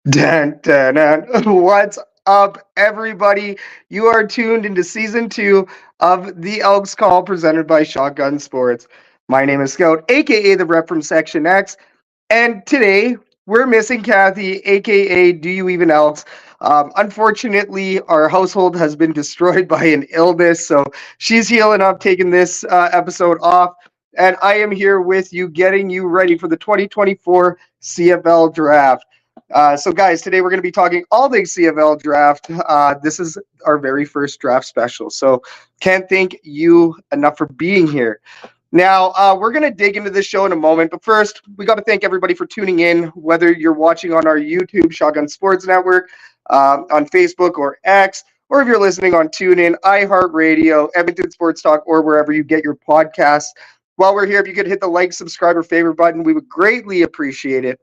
Dun, dun, dun. What's up, everybody? You are tuned into season 2 of the Elks Call presented by Shotgun Sports. My name is Scout, aka the rep from Section X, and today we're missing Kathy, aka Do You Even Elks? Unfortunately, our household has been destroyed by an illness, so she's healing up, taking this episode off, and I am here with you, getting you ready for the 2024 CFL Draft. So, guys, today we're going to be talking all things CFL Draft. This is our very first draft special, so can't thank you enough for being here. Now, we're going to dig into this show in a moment, but first, we got to thank everybody for tuning in, whether you're watching on our YouTube, Shotgun Sports Network, on Facebook or X, or if you're listening on TuneIn, iHeartRadio, Edmonton Sports Talk, or wherever you get your podcasts. While we're here, if you could hit the like, subscribe, or favorite button, we would greatly appreciate it.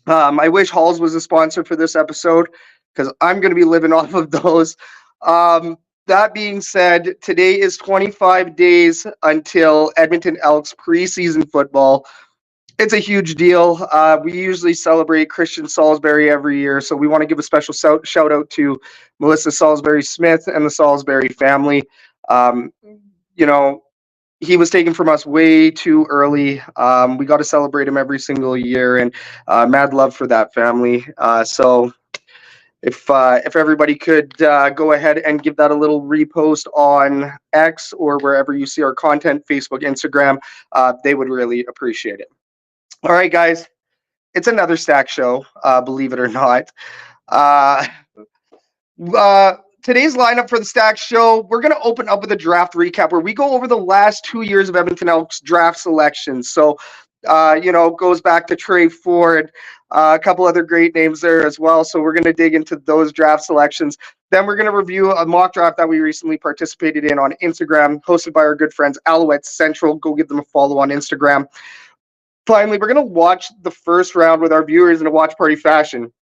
I wish Halls was a sponsor for this episode because I'm going to be living off of those. That being said, today is 25 days until Edmonton Elks preseason football. It's a huge deal. We usually celebrate Christian Salisbury every year, so we want to give a special shout out to Melissa Salisbury Smith and the Salisbury family. He was taken from us way too early. We got to celebrate him every single year, and mad love for that family. So if everybody could go ahead and give that a little repost on X or wherever you see our content, Facebook, Instagram, they would really appreciate it. All right, guys, it's another stack show, believe it or not. Today's lineup for the Stack Show, we're going to open up with a draft recap where we go over the last 2 years of Edmonton Elks draft selections. So, goes back to Trey Ford, a couple other great names there as well. So we're going to dig into those draft selections. Then we're going to review a mock draft that we recently participated in on Instagram, hosted by our good friends Alouette Central. Go give them a follow on Instagram. Finally, we're going to watch the first round with our viewers in a watch party fashion.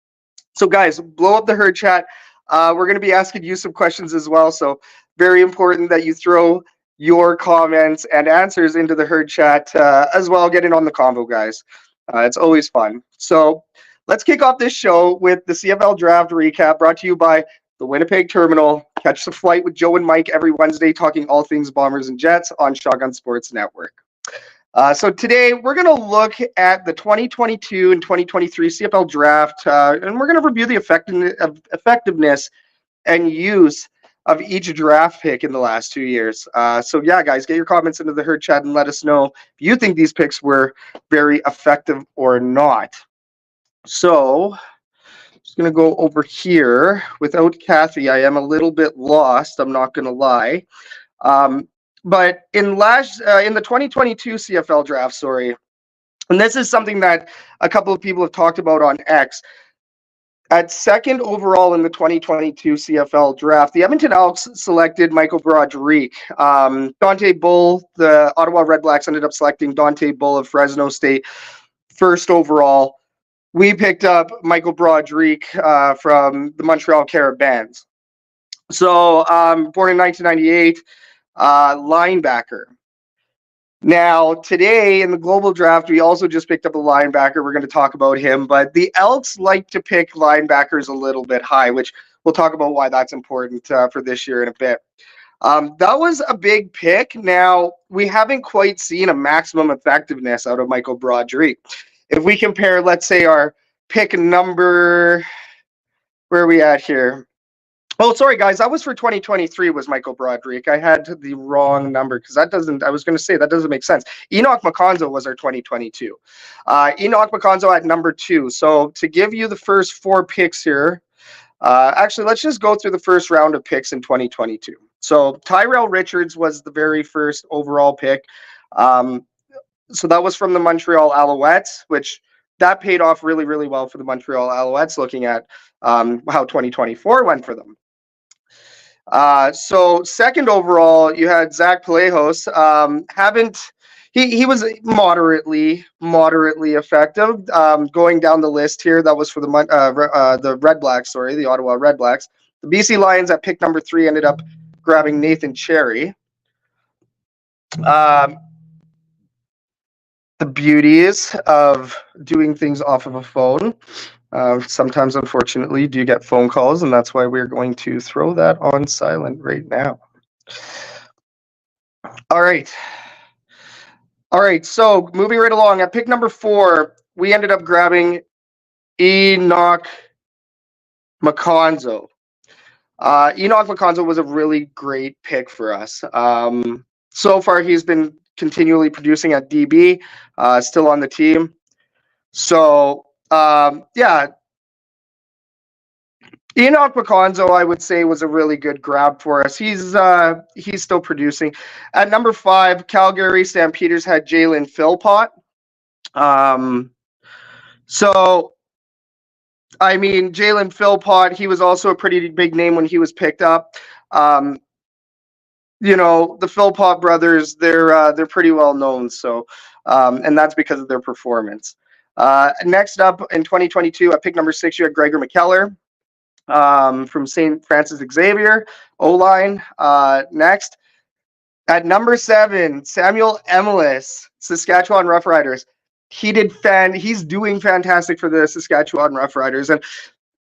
So, guys, blow up the herd chat. We're going to be asking you some questions as well, so very important that you throw your comments and answers into the herd chat as well. Get in on the convo, guys. It's always fun. So let's kick off this show with the CFL Draft recap brought to you by the Winnipeg Terminal. Catch the flight with Joe and Mike every Wednesday, talking all things Bombers and Jets on Shotgun Sports Network. So today we're going to look at the 2022 and 2023 CFL Draft, and we're going to review the effectiveness and use of each draft pick in the last 2 years. So yeah, guys, get your comments into the herd chat and let us know if you think these picks were very effective or not. So just going to go over here. Without Kathy, I am a little bit lost. I'm not going to lie. But in the 2022 CFL Draft, sorry, and this is something that a couple of people have talked about on X. At second overall in the 2022 CFL Draft, the Edmonton Elks selected Michael Broderick. Dante Bull, the Ottawa Redblacks, ended up selecting Dante Bull of Fresno State first overall. We picked up Michael Broderick from the Montreal Carabins. So, born in 1998, linebacker. Now, today in the global draft, we also just picked up a linebacker. We're going to talk about him, but the Elks like to pick linebackers a little bit high, which we'll talk about why that's important for this year in a bit. That was a big pick. Now, we haven't quite seen a maximum effectiveness out of Michael Broderick. If we compare, let's say, our pick number, where are we at here? Oh, sorry, guys. That was for 2023 was Michael Broderick. I had the wrong number because I was going to say that doesn't make sense. Enoch Makonzo was our 2022. Enoch Makonzo at number 2. So to give you the first 4 picks here, actually, let's just go through the first round of picks in 2022. So Tyrell Richards was the very first overall pick. So that was from the Montreal Alouettes, which that paid off really, really well for the Montreal Alouettes, looking at how 2024 went for them. So second overall, you had Zach Palejos. He was moderately effective. Going down the list here, that was for the Red Blacks, sorry, the Ottawa Red Blacks. The BC Lions at pick number 3 ended up grabbing Nathan Cherry. The beauties of doing things off of a phone. Sometimes, unfortunately, you do get phone calls, and that's why we're going to throw that on silent right now. All right. So moving right along, at pick number 4, we ended up grabbing Enoch Makonzo. Enoch Makonzo was a really great pick for us. So far, he's been continually producing at DB, still on the team. So, yeah, Enoch Makonzo, I would say, was a really good grab for us. He's still producing. At number 5, Calgary Stampeders had Jalen Philpott. So, I mean, Jalen Philpott, he was also a pretty big name when he was picked up. You know, the Philpott brothers, they're pretty well known. So, and that's because of their performance. Next up in 2022, at pick number 6, you had Gregor McKellar from St. Francis Xavier, O-line. Next, at number 7, Samuel Emelis, Saskatchewan Roughriders. He's doing fantastic for the Saskatchewan Roughriders. And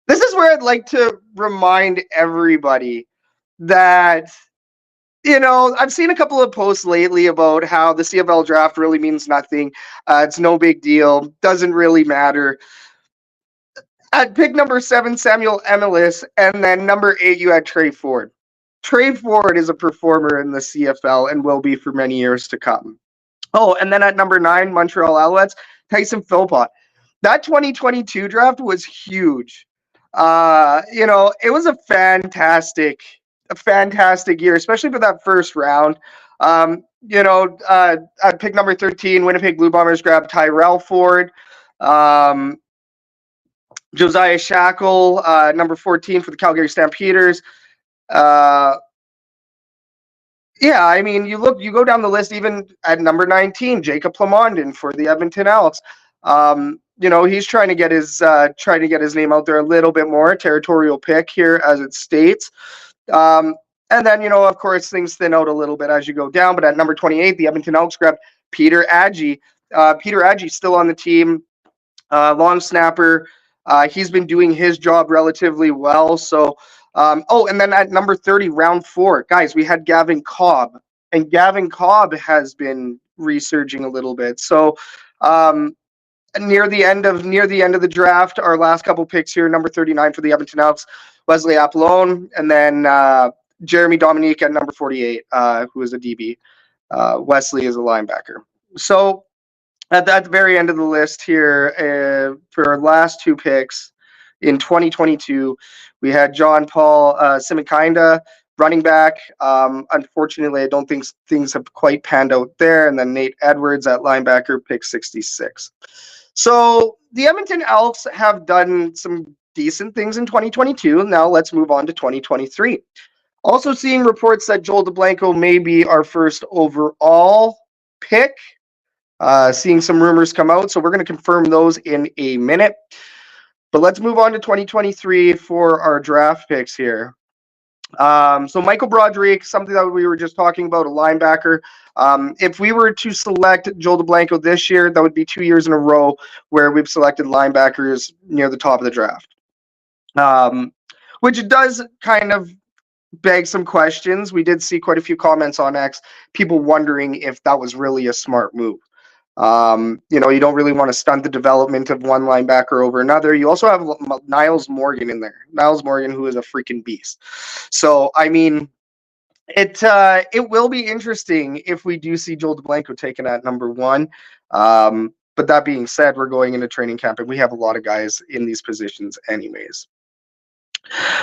this is where I'd like to remind everybody that, you know, I've seen a couple of posts lately about how the CFL draft really means nothing. It's no big deal. Doesn't really matter. At pick number 7, Samuel Emelis, and then number 8, you had Trey Ford. Trey Ford is a performer in the CFL and will be for many years to come. Oh, and then at number 9, Montreal Alouettes, Tyson Philpott. That 2022 draft was huge. You know, it was a fantastic year, especially for that first round. You know, at pick number 13, Winnipeg Blue Bombers grabbed Tyrell Ford. Josiah Shackle, number 14 for the Calgary Stampeders. Yeah, I mean, you go down the list, even at number 19, Jacob Plamondon for the Edmonton Elks. You know, he's trying to get his name out there a little bit more. Territorial pick here, as it states. And then, you know, of course, things thin out a little bit as you go down. But at number 28, the Edmonton Elks grabbed Peter Adjie. Peter Adjie still on the team, long snapper. He's been doing his job relatively well. So, And then at number 30, round 4, guys, we had Gavin Cobb, and Gavin Cobb has been resurging a little bit. So near the end of the draft, our last couple picks here, number 39 for the Edmonton Elks, Wesley Apollon, and then Jeremy Dominique at number 48, who is a DB. Wesley is a linebacker. So at the very end of the list here, for our last 2 picks in 2022, we had John Paul Simikinda, running back. Unfortunately, I don't think things have quite panned out there. And then Nate Edwards at linebacker, pick 66. So the Edmonton Elks have done some decent things in 2022. Now let's move on to 2023. Also seeing reports that Joel DeBlanco may be our first overall pick. Seeing some rumors come out, so we're going to confirm those in a minute. But let's move on to 2023 for our draft picks here. So Michael Broderick, something that we were just talking about, a linebacker. If we were to select Joel DeBlanco this year, that would be 2 years in a row where we've selected linebackers near the top of the draft. Which does kind of beg some questions. We did see quite a few comments on X, people wondering if that was really a smart move. You don't really want to stunt the development of one linebacker over another. You also have Niles Morgan in there. Niles Morgan, who is a freaking beast. So, I mean, it will be interesting if we do see Joel DeBlanco taken at number 1. But that being said, we're going into training camp, and we have a lot of guys in these positions anyways.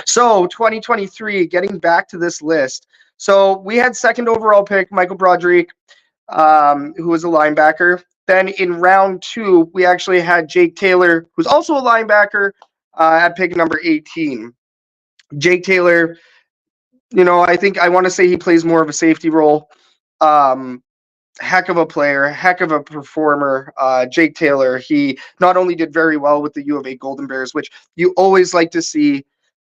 So, 2023, getting back to this list. So, we had second overall pick, Michael Broderick, who was a linebacker. Then in round 2, we actually had Jake Taylor, who's also a linebacker, at pick number 18. Jake Taylor, I want to say he plays more of a safety role. Heck of a player, heck of a performer. Jake Taylor, he not only did very well with the U of A Golden Bears, which you always like to see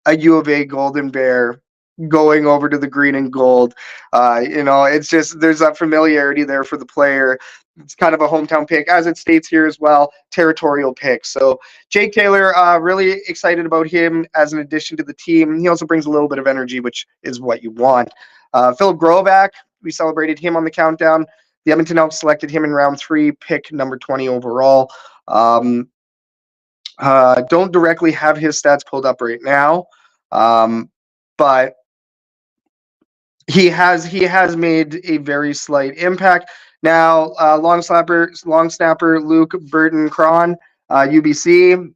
a U of A Golden Bear going over to the green and gold. It's just, there's that familiarity there for the player. It's kind of a hometown pick, as it states here as well, territorial pick. So Jake Taylor, really excited about him as an addition to the team. He also brings a little bit of energy, which is what you want. Philip Grovac, we celebrated him on the countdown. The Edmonton Elks selected him in round 3, pick number 20 overall. Don't directly have his stats pulled up right now, but he has made a very slight impact. Now, long snapper Luke Burton-Cron, UBC.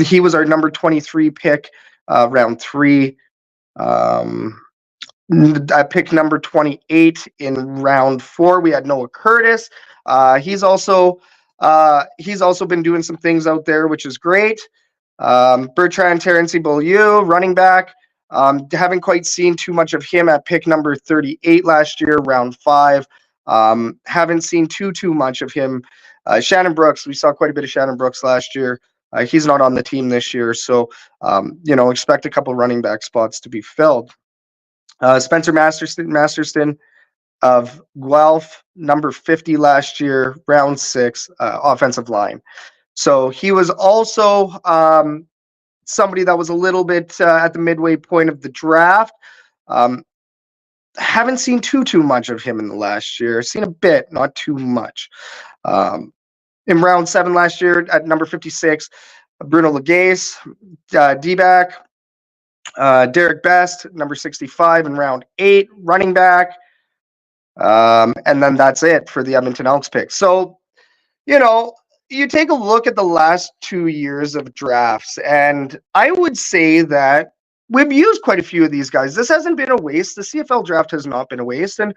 He was our number 23 pick, round 3. Pick number 28 in round 4. We had Noah Curtis. He's also been doing some things out there, which is great. Bertrand Terency-Beaulieu, running back. Haven't quite seen too much of him at pick number 38 last year, round 5. Haven't seen too much of him. Shannon Brooks, we saw quite a bit of Shannon Brooks last year. He's not on the team this year, so expect a couple running back spots to be filled. Spencer Masterston of Guelph, number 50 last year, round 6, offensive line. So he was also somebody that was a little bit at the midway point of the draft. Haven't seen too much of him in the last year. Seen a bit, not too much. In round 7 last year, at number 56, Bruno Legace, D-back. Derek Best, number 65 in round 8, running back. And then that's it for the Edmonton Elks pick. So, you take a look at the last 2 years of drafts, and I would say that we've used quite a few of these guys. This hasn't been a waste. The CFL draft has not been a waste. And,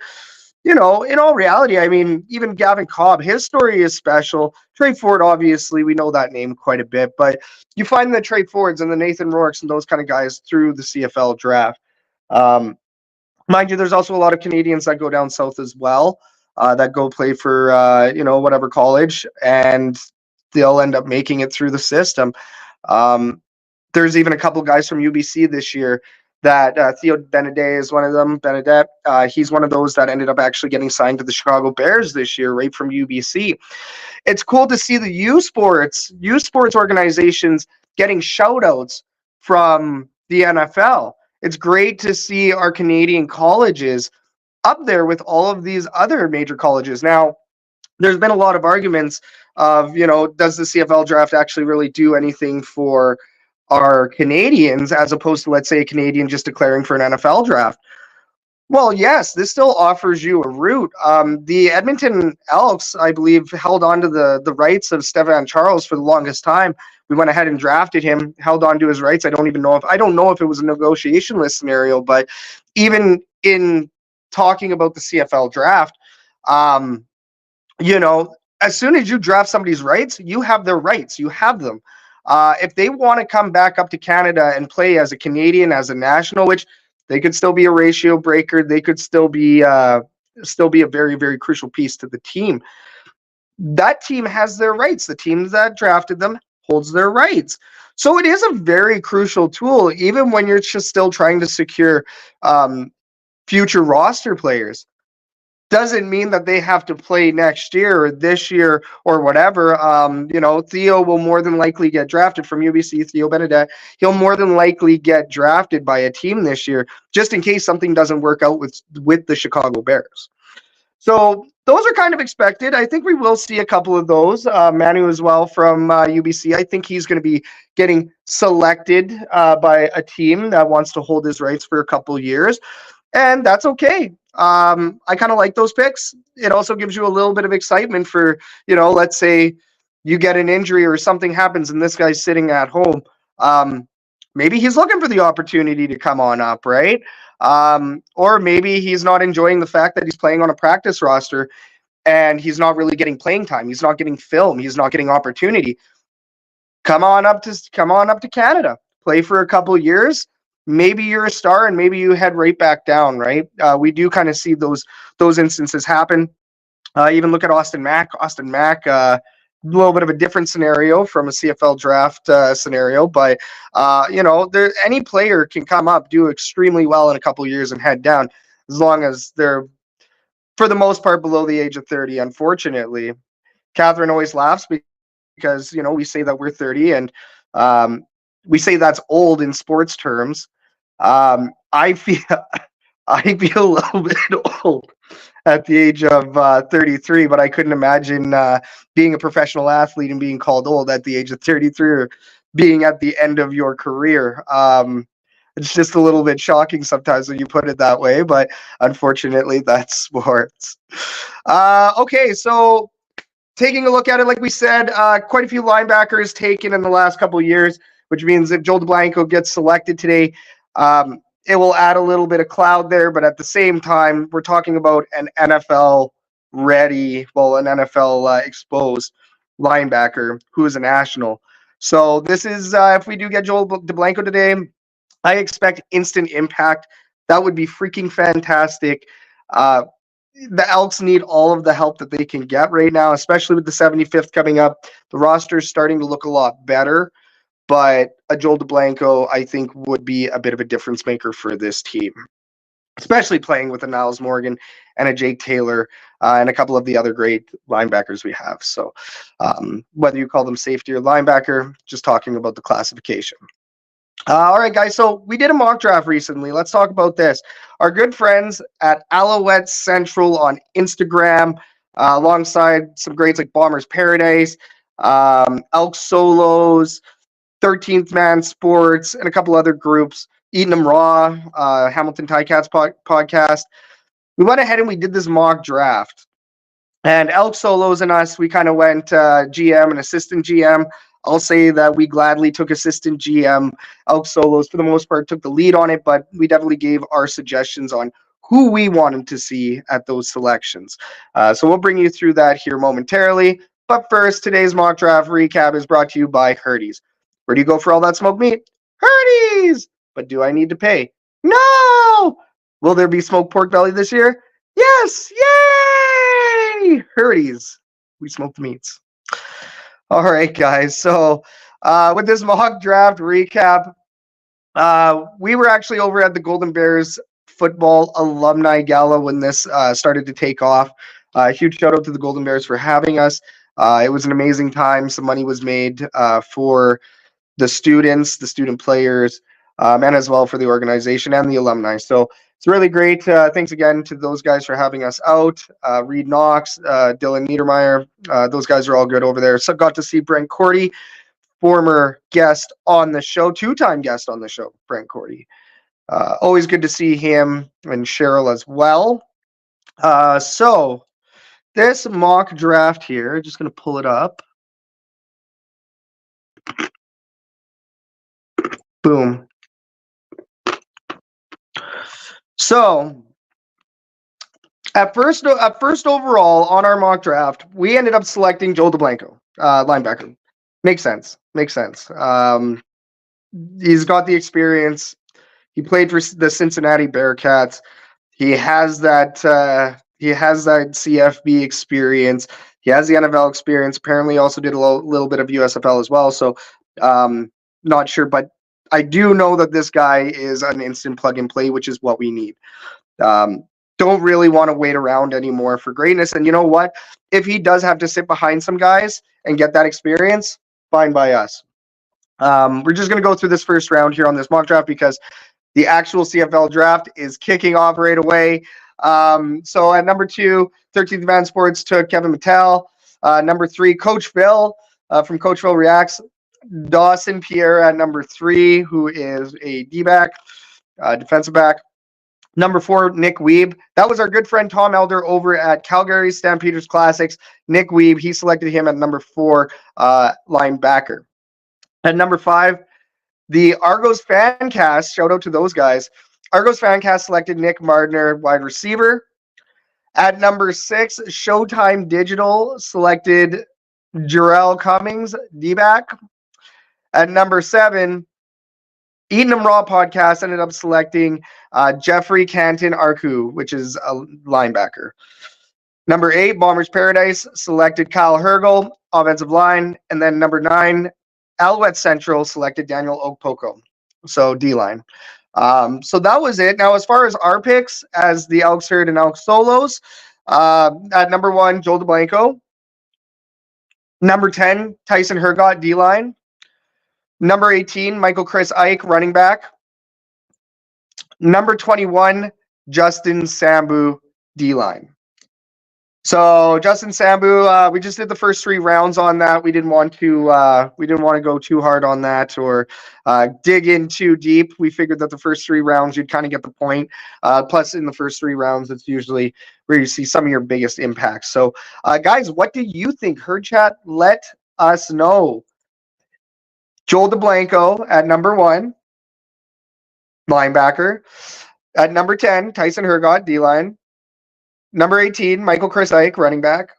in all reality, I mean, even Gavin Cobb, his story is special. Trey Ford, obviously, we know that name quite a bit, but you find the Trey Fords and the Nathan Rourkes and those kind of guys through the CFL draft. Mind you, there's also a lot of Canadians that go down south as well, that go play for, whatever college, and they'll end up making it through the system. There's even a couple guys from UBC this year that Theo Benedet is one of them. Benedet, he's one of those that ended up actually getting signed to the Chicago Bears this year, right from UBC. It's cool to see the U Sports organizations getting shout outs from the NFL. It's great to see our Canadian colleges up there with all of these other major colleges. Now, there's been a lot of arguments of, does the CFL draft actually really do anything for our Canadians as opposed to, let's say, a Canadian just declaring for an NFL draft? Well, yes, this still offers you a route. The Edmonton Elks, I believe, held on to the rights of Stephon Charles for the longest time. We went ahead and drafted him, held on to his rights. I don't know if it was a negotiation list scenario, but even in talking about the CFL draft, um, as soon as you draft somebody's rights, you have their rights. You have them. If they want to come back up to Canada and play as a Canadian, as a national, which they could still be a ratio breaker, they could still be a very, very crucial piece to the team. That team has their rights. The team that drafted them holds their rights. So it is a very crucial tool, even when you're just still trying to secure future roster players. Doesn't mean that they have to play next year or this year or whatever. Theo will more than likely get drafted from UBC, Theo Benedette. He'll more than likely get drafted by a team this year, just in case something doesn't work out with the Chicago Bears. So those are kind of expected. I think we will see a couple of those. Manu as well from UBC. I think he's going to be getting selected by a team that wants to hold his rights for a couple years. And that's okay. I kind of like those picks. It also gives you a little bit of excitement for, let's say you get an injury or something happens and this guy's sitting at home. Maybe he's looking for the opportunity to come on up, right? Or maybe he's not enjoying the fact that he's playing on a practice roster and he's not really getting playing time. He's not getting film. He's not getting opportunity. Come on up to Canada. Play for a couple of years. Maybe you're a star and maybe you head right back down, right? We do kind of see those instances happen. Even look at Austin Mack. A little bit of a different scenario from a CFL draft scenario, but any player can come up, do extremely well in a couple of years and head down, as long as they're, for the most part, below the age of 30, unfortunately. Catherine always laughs because, we say that we're 30 and we say that's old in sports terms. I feel a little bit old at the age of 33, but I couldn't imagine being a professional athlete and being called old at the age of 33 or being at the end of your career. It's just a little bit shocking sometimes when you put it that way, but unfortunately, that's sports. Okay, so taking a look at it, like we said, quite a few linebackers taken in the last couple of years, which means if Joel DeBlanco gets selected today, it will add a little bit of cloud there. But at the same time, we're talking about an NFL exposed linebacker who is a national. So this is, if we do get Joel DeBlanco today, I expect instant impact. That would be freaking fantastic. The Elks need all of the help that they can get right now, especially with the 75th coming up. The roster is starting to look a lot better, but a Joel DeBlanco, I think, would be a bit of a difference maker for this team, especially playing with a Niles Morgan and a Jake Taylor and a couple of the other great linebackers we have. So whether you call them safety or linebacker, just talking about the classification. All right, guys, so we did a mock draft recently. Let's talk about this. Our good friends at Alouette Central on Instagram, alongside some greats like Bombers Paradise, Elk Solos, 13th Man Sports, and a couple other groups, Eating Them Raw, Hamilton Ticats podcast. We went ahead and we did this mock draft. And Elk Solos and us, we kind of went GM and assistant GM. I'll say that we gladly took assistant GM. Elk Solos, for the most part, took the lead on it, but we definitely gave our suggestions on who we wanted to see at those selections. So we'll bring you through that here momentarily. But first, today's mock draft recap is brought to you by Herdy's. Where do you go for all that smoked meat? Herdy's! But do I need to pay? No! Will there be smoked pork belly this year? Yes! Yay! Herdy's. We smoke the meats. All right, guys. So with this mock draft recap, we were actually over at the Golden Bears football alumni gala when this started to take off. Huge shout out to the Golden Bears for having us. It was an amazing time. Some money was made for the students, the student players, and as well for the organization and the alumni. So it's really great. Thanks again to those guys for having us out. Reed Knox, Dylan Niedermeyer, those guys are all good over there. So got to see Brent Cordy, former guest on the show, two-time guest on the show, Brent Cordy. Always good to see him and Cheryl as well. So this mock draft here, just going to pull it up. Boom. So at first overall on our mock draft, we ended up selecting Joe DeBlanco, linebacker. Makes sense. He's got the experience. He played for the Cincinnati Bearcats. He has that CFB experience. He has the NFL experience. Apparently, also did a little bit of USFL as well. So, not sure, but I do know that this guy is an instant plug and play, which is what we need. Don't really want to wait around anymore for greatness. And you know what? If he does have to sit behind some guys and get that experience, fine by us. We're just going to go through this first round here on this mock draft because the actual CFL draft is kicking off right away. So at number 2, 13th Man Sports took Kevin Mattel. Number 3, Coach Phil from Coach Phil Reacts. Dawson Pierre at number 3, who is a D-back, defensive back. Number 4, Nick Weeb. That was our good friend Tom Elder over at Calgary Stampeders Classics. Nick Weeb, he selected him at number 4, linebacker. At number 5, the Argos Fancast, shout out to those guys. Argos Fancast selected Nick Mardner, wide receiver. At number 6, Showtime Digital selected Jarrell Cummings, D-back. At number 7, Eating Them Raw podcast ended up selecting Jeffrey Canton Arku, which is a linebacker. Number 8, Bombers Paradise selected Kyle Hergel, offensive line. And then number 9, Alouette Central selected Daniel Okpoko, so D-line. So that was it. Now, as far as our picks, as the Elks Herd and Elks Solos, at number 1, Joel DeBlanco. Number 10, Tyson Hergott, D-line. Number 18, Michael Chris Ike, running back. Number 21, Justin Sambu, D-line. So Justin Sambu, we just did the first 3 rounds on that. We didn't want to go too hard on that or dig in too deep. We figured that the first 3 rounds you'd kind of get the point. Plus, in the first 3 rounds, it's usually where you see some of your biggest impacts. So, guys, what do you think? Herd Chat, let us know. Joel DeBlanco at number 1, linebacker. At number 10, Tyson Hergott, D-line. Number 18, Michael Chris Ike, running back.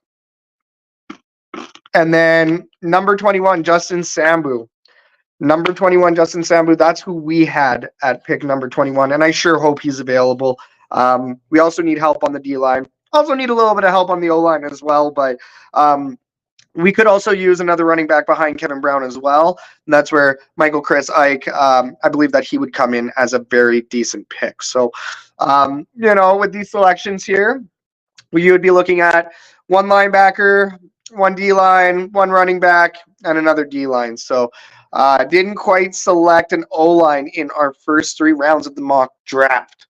And then number 21, Justin Sambu. Number 21, Justin Sambu, that's who we had at pick number 21, and I sure hope he's available. We also need help on the D-line. Also need a little bit of help on the O-line as well, but we could also use another running back behind Kevin Brown as well. And that's where Michael Chris Ike, I believe that he would come in as a very decent pick. So, with these selections here, you would be looking at 1 linebacker, 1 D-line, 1 running back, and another D-line. So didn't quite select an O-line in our first 3 rounds of the mock draft.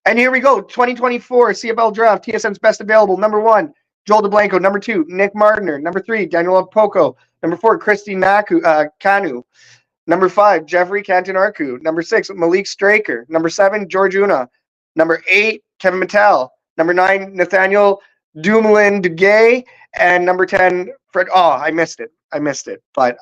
And here we go, 2024 CFL Draft, TSN's best available. Number 1, Joel DeBlanco. Number 2, Nick Mardner. Number 3, Daniel Okpoko. Number 4, Christy Kanu. Number 5, Jeffrey Canton Arku. Number 6, Malik Straker. Number 7, George Una. Number 8, Kevin Mattel. Number 9, Nathaniel Dumoulin Duguay. And number 10, Fred. Oh, I missed it. But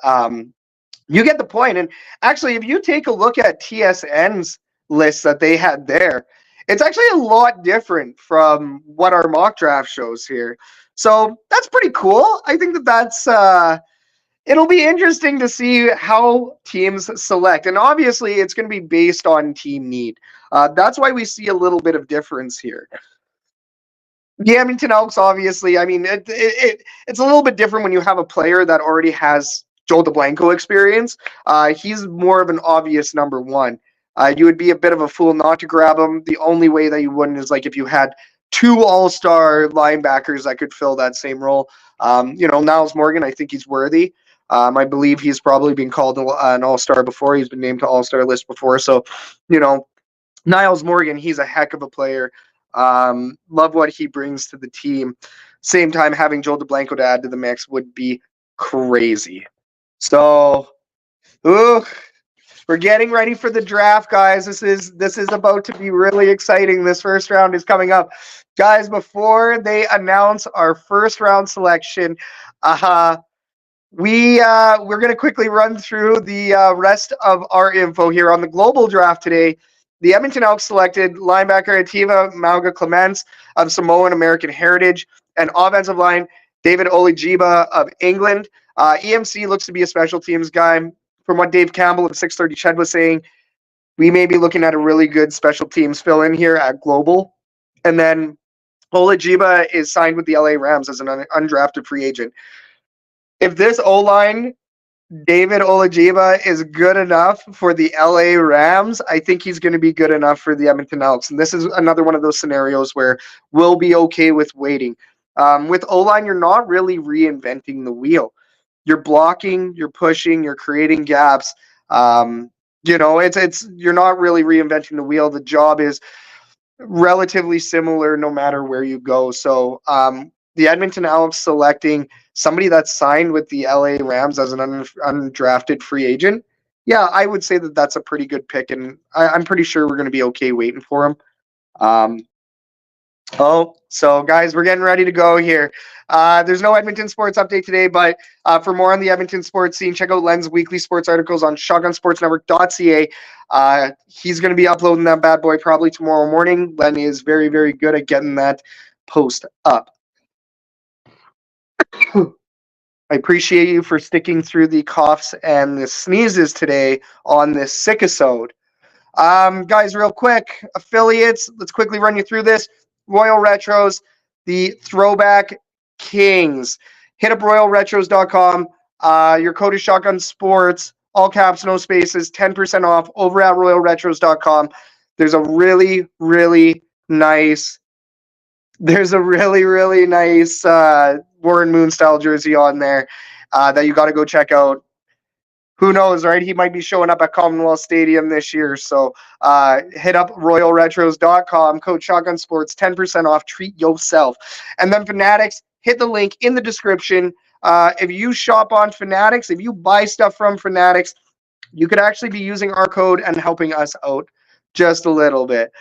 you get the point. And actually, if you take a look at TSN's list that they had there, it's actually a lot different from what our mock draft shows here. So that's pretty cool. I think that's it'll be interesting to see how teams select. And obviously, it's going to be based on team need. That's why we see a little bit of difference here. The Edmonton Elks, obviously, I mean, it's a little bit different when you have a player that already has Joel DeBlanco experience. He's more of an obvious number 1. You would be a bit of a fool not to grab him. The only way that you wouldn't is like if you had 2 all-star linebackers that could fill that same role. Niles Morgan, I think he's worthy. I believe he's probably been called an all-star before. He's been named to all-star list before. So, Niles Morgan, he's a heck of a player. Love what he brings to the team. Same time, having Joel DeBlanco to add to the mix would be crazy. So, we're getting ready for the draft, guys. This is about to be really exciting. This first round is coming up, guys. Before they announce our first round selection, we're going to quickly run through the rest of our info here on the global draft today. The Edmonton Elks selected linebacker Ativa Mauga Clements of Samoan American heritage and offensive line David Olajiba of England. EMC looks to be a special teams guy. From what Dave Campbell of 630 Ched was saying, we may be looking at a really good special teams fill in here at global. And then Olajiba is signed with the LA Rams as an undrafted free agent. If this O-line, David Olajiba, is good enough for the LA Rams, I think he's going to be good enough for the Edmonton Elks. And this is another one of those scenarios where we'll be okay with waiting. With O-line, you're not really reinventing the wheel. You're blocking, you're pushing, you're creating gaps. It's you're not really reinventing the wheel. The job is relatively similar no matter where you go. So the Edmonton Elks selecting somebody that's signed with the LA Rams as an undrafted free agent, yeah, I would say that that's a pretty good pick, and I'm pretty sure we're going to be okay waiting for him. So guys, we're getting ready to go here. There's no Edmonton sports update today, but for more on the Edmonton sports scene, check out Len's weekly sports articles on shotgunsportsnetwork.ca. He's going to be uploading that bad boy probably tomorrow morning. Len is very, very good at getting that post up. I appreciate you for sticking through the coughs and the sneezes today on this sick episode. Guys, real quick, affiliates, let's quickly run you through this. Royal Retros, the Throwback Kings. Hit up royalretros.com. Your code is Shotgun Sports, all caps, no spaces, 10% off over at royalretros.com. There's a really, really nice Warren Moon style jersey on there that you got to go check out. Who knows, right? He might be showing up at Commonwealth Stadium this year. So hit up royalretros.com, code Shotgun Sports, 10% off, treat yourself. And then Fanatics, hit the link in the description. If you shop on Fanatics, if you buy stuff from Fanatics, you could actually be using our code and helping us out just a little bit.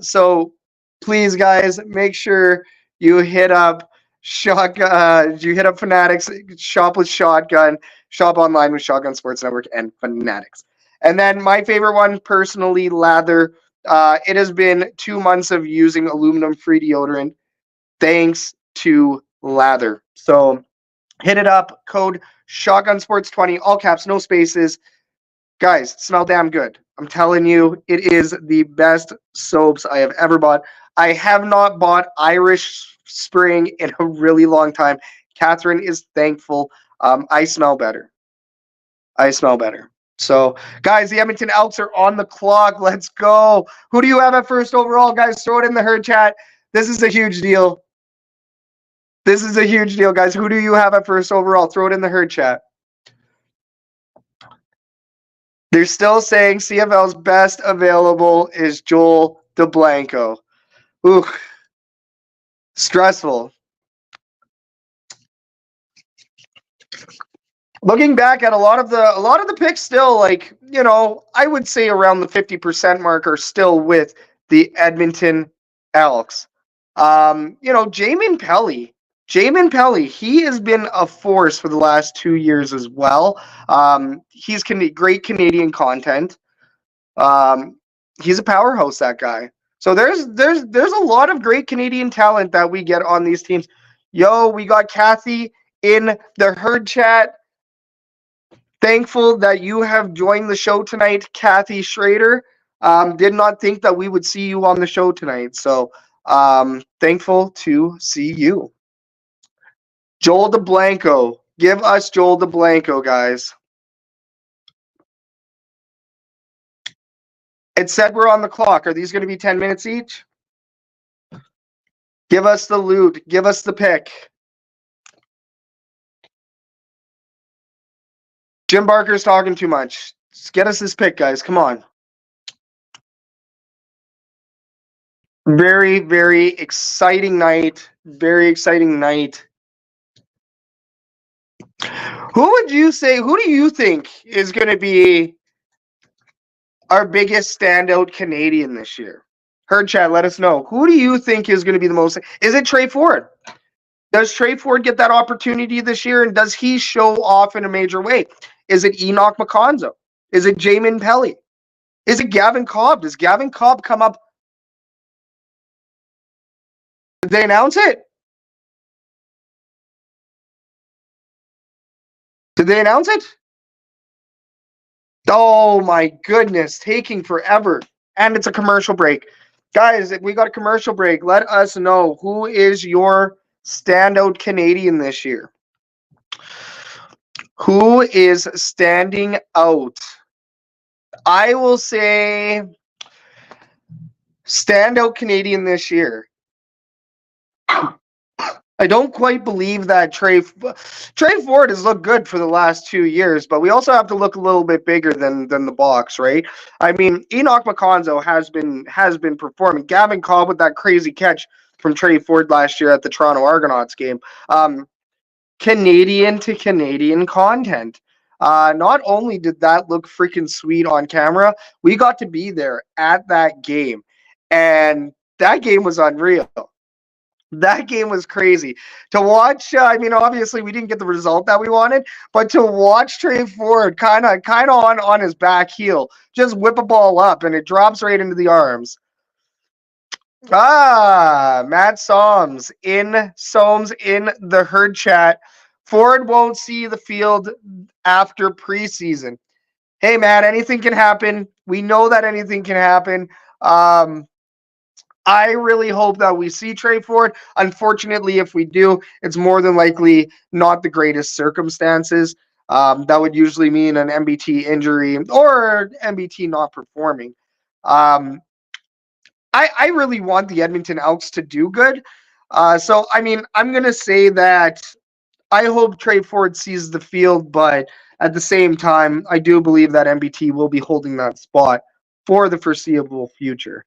So please, guys, make sure you hit up Fanatics, shop with Shotgun, shop online with Shotgun Sports Network and Fanatics. And then my favorite one, personally, Lather. It has been 2 months of using aluminum-free deodorant thanks to Lather. So hit it up, code Shotgun Sports 20, all caps, no spaces. Guys, smell damn good. I'm telling you, it is the best soaps I have ever bought. I have not bought Irish Spring in a really long time. Catherine is thankful. I smell better. So, guys, the Edmonton Elks are on the clock. Let's go. Who do you have at first overall, guys? Throw it in the herd chat. This is a huge deal. Guys. Who do you have at first overall? Throw it in the herd chat. They're still saying CFL's best available is Joel DeBlanco. Ooh, stressful. Looking back at a lot of the picks, still I would say around the 50% mark are still with the Edmonton Elks. Jamin Pelly, he has been a force for the last 2 years as well. He's great Canadian content. He's a powerhouse, that guy. So there's a lot of great Canadian talent that we get on these teams. Yo, we got Kathy in the herd chat. Thankful that you have joined the show tonight, Kathy Schrader. Did not think that we would see you on the show tonight. So thankful to see you. Joel DeBlanco. Give us Joel DeBlanco, guys. It said we're on the clock. Are these going to be 10 minutes each? Give us the loot. Give us the pick. Jim Barker's talking too much. Just get us this pick, guys. Come on. Very, very exciting night. Very exciting night. Who do you think is going to be our biggest standout Canadian this year? Herd chat, let us know. Who do you think is going to be the most? Is it Trey Ford? Does Trey Ford get that opportunity this year, and does he show off in a major way? Is it Enoch McConzo? Is it Jamin Pelly? Is it Gavin Cobb? Does Gavin Cobb come up? Did they announce it? Did they announce it? Oh my goodness, taking forever. And it's a commercial break. Guys, if we got a commercial break, let us know who is your standout Canadian this year. Who is standing out? I will say standout Canadian this year. I don't quite believe that Trey Ford has looked good for the last 2 years, but we also have to look a little bit bigger than the box, right? I mean, Enoch McConzo has been performing. Gavin Cobb with that crazy catch from Trey Ford last year at the Toronto Argonauts game. Canadian to Canadian content. Not only did that look freaking sweet on camera, we got to be there at that game, and that game was unreal. That game was crazy to watch. I mean, obviously we didn't get the result that we wanted, but to watch Trey Ford kind of on his back heel, just whip a ball up and it drops right into the arms. Matt Soames in the herd chat. Ford won't see the field after preseason. Hey, Matt, anything can happen. We know that anything can happen. I really hope that we see Trey Ford. Unfortunately, if we do, it's more than likely not the greatest circumstances. That would usually mean an MBT injury or MBT not performing. I really want the Edmonton Elks to do good. So, I mean, I'm going to say that I hope Trey Ford sees the field, but at the same time, I do believe that MBT will be holding that spot for the foreseeable future.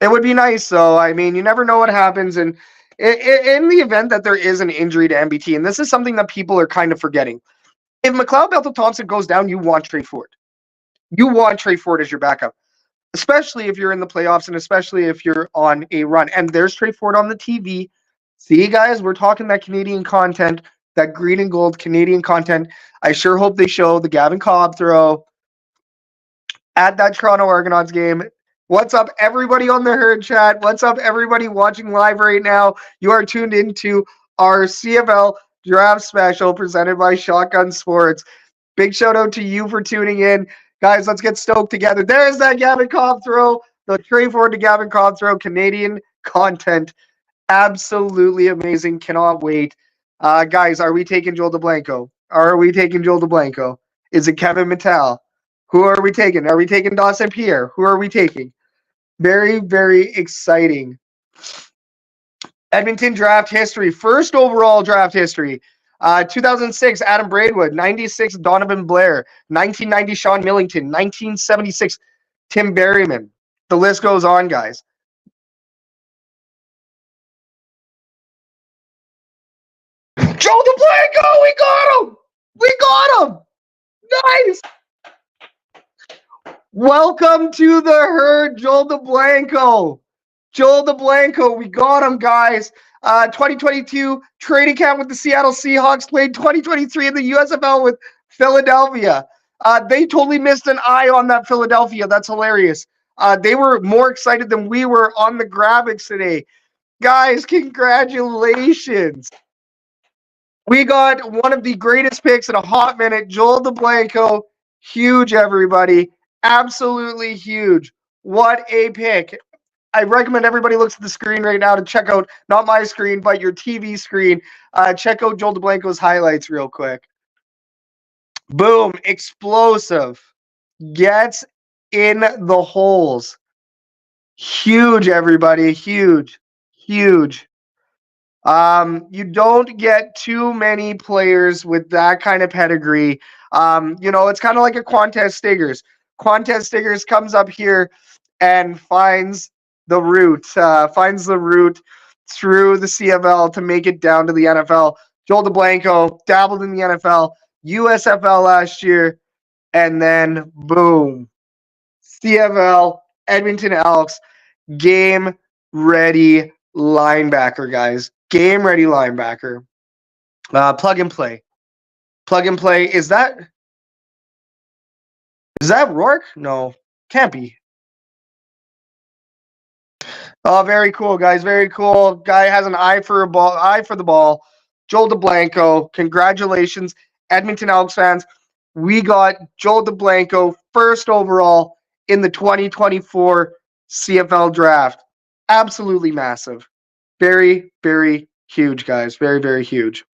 It would be nice, though. I mean, you never know what happens. And in the event that there is an injury to MBT, and this is something that people are kind of forgetting, if McLeod Belton-Thompson goes down, you want Trey Ford. You want Trey Ford as your backup, especially if you're in the playoffs and especially if you're on a run. And there's Trey Ford on the TV. See, guys, we're talking that Canadian content, that green and gold Canadian content. I sure hope they show the Gavin Cobb throw at that Toronto Argonauts game. What's up, everybody on the herd chat? What's up, everybody watching live right now? You are tuned into our CFL Draft special presented by Shotgun Sports. Big shout out to you for tuning in. Guys, let's get stoked together. There's that Gavin Cobb throw. The Trey Ford to Gavin Cobb throw. Canadian content. Absolutely amazing. Cannot wait. Guys, are we taking Joel DeBlanco? Are we taking Joel DeBlanco? Is it Kevin Mattel? Who are we taking? Are we taking Dawson Pierre? Who are we taking? Very, very exciting. Edmonton draft history. First overall draft history. 2006, Adam Braidwood. 96, Donovan Blair. 1990, Sean Millington. 1976, Tim Berryman. The list goes on, guys. Joe DeBlanco, we got him! We got him! Nice! Welcome to the herd, Joel DeBlanco. Joel DeBlanco, we got him, guys. 2022 training camp with the Seattle Seahawks, played 2023 in the USFL with Philadelphia. They totally missed an eye on that Philadelphia. That's hilarious. They were more excited than we were on the graphics today. Guys, congratulations. We got one of the greatest picks in a hot minute, Joel DeBlanco. Huge, everybody. Absolutely huge. What a pick. I recommend everybody looks at the screen right now to check out, not my screen, but your TV screen. Check out Joel DeBlanco's highlights real quick. Boom. Explosive. Gets in the holes. Huge, everybody. Huge. Huge. You don't get too many players with that kind of pedigree. It's kind of like a Quantez Stiggers. Quantez Stiggers comes up here and finds the route through the CFL to make it down to the NFL. Joel DeBlanco dabbled in the NFL, USFL last year, and then boom, CFL, Edmonton Elks, game ready linebacker, guys. Game ready linebacker. Plug and play. Plug and play. Is that Rourke? No, can't be. Oh, very cool, guys. Very cool. Guy has an eye for the ball. Joel DeBlanco. Congratulations, Edmonton Elks fans. We got Joel DeBlanco first overall in the 2024 CFL Draft. Absolutely massive. Very, very huge, guys. Very, very huge.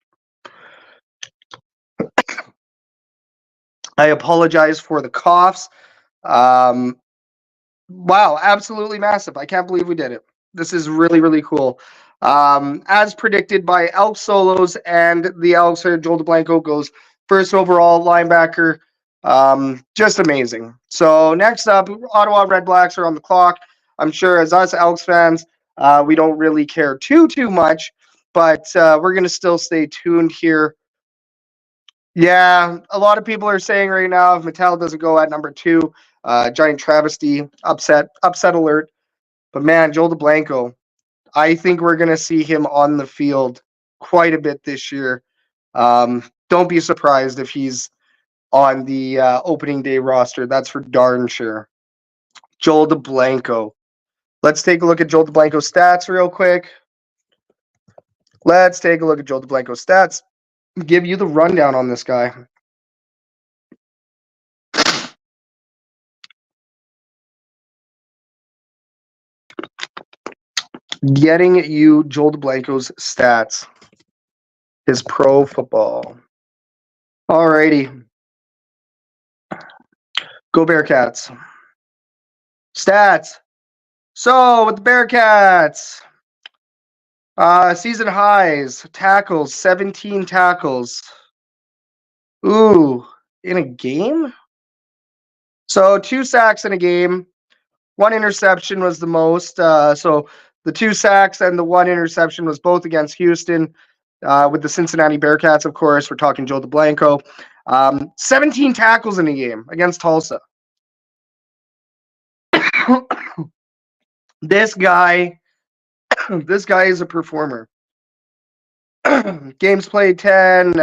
I apologize for the coughs. Wow, absolutely massive. I can't believe we did it. This is really, really cool. As predicted by Elk Solos and the Elks, Joel DeBlanco goes first overall linebacker. Just amazing. So next up, Ottawa Red Blacks are on the clock. I'm sure as us Elks fans, we don't really care too much, but we're going to still stay tuned here. Yeah, a lot of people are saying right now if Mattel doesn't go at number 2, giant travesty, upset alert. But man, Joel DeBlanco, I think we're going to see him on the field quite a bit this year. Don't be surprised if he's on the opening day roster. That's for darn sure. Joel DeBlanco. Let's take a look at Joel DeBlanco's stats real quick. Let's take a look at Joel DeBlanco's stats. Give you the rundown on this guy. Getting you Joel DeBlanco's stats. His pro football. Alrighty. Go Bearcats. Stats. So with the Bearcats, season highs, tackles, 17 tackles. Ooh, in a game? So 2 sacks in a game. 1 interception was the most. So the 2 sacks and the 1 interception was both against Houston. With the Cincinnati Bearcats, of course, we're talking Joel DeBlanco. 17 tackles in a game against Tulsa. This guy is a performer. Games played 10,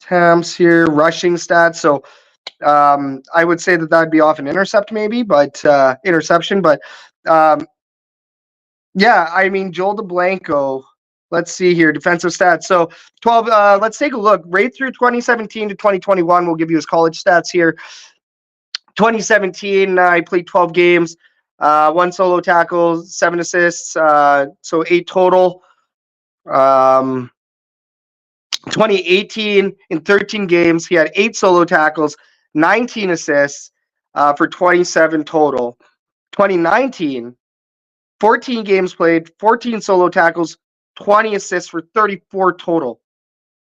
attempts here, rushing stats. So I would say that'd be off an interception, but yeah, I mean, Joel DeBlanco, let's see here, defensive stats. So 12, let's take a look. Right through 2017 to 2021, we'll give you his college stats here. 2017, I played 12 games, 1 solo tackle, 7 assists, so 8 total. 2018, in 13 games, he had 8 solo tackles, 19 assists for 27 total. 2019, 14 games played, 14 solo tackles, 20 assists for 34 total.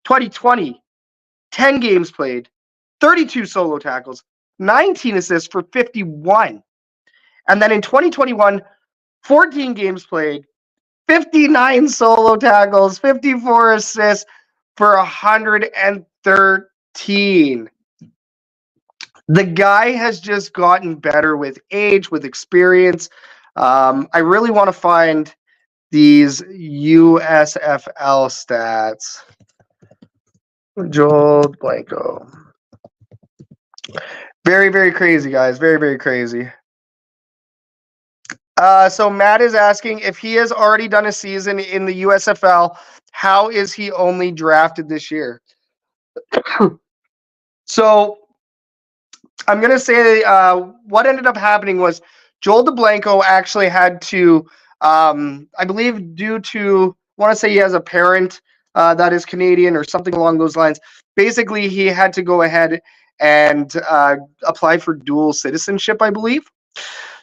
2020, 10 games played, 32 solo tackles, 19 assists for 51. And then in 2021, 14 games played, 59 solo tackles, 54 assists for 113. The guy has just gotten better with age, with experience. I really want to find these USFL stats. Joel Blanco. Very, very crazy, guys. Very, very crazy. So Matt is asking if he has already done a season in the USFL, how is he only drafted this year? So I'm going to say what ended up happening was Joel DeBlanco actually had to, I believe due to, I want to say he has a parent that is Canadian or something along those lines. Basically, he had to go ahead and apply for dual citizenship, I believe.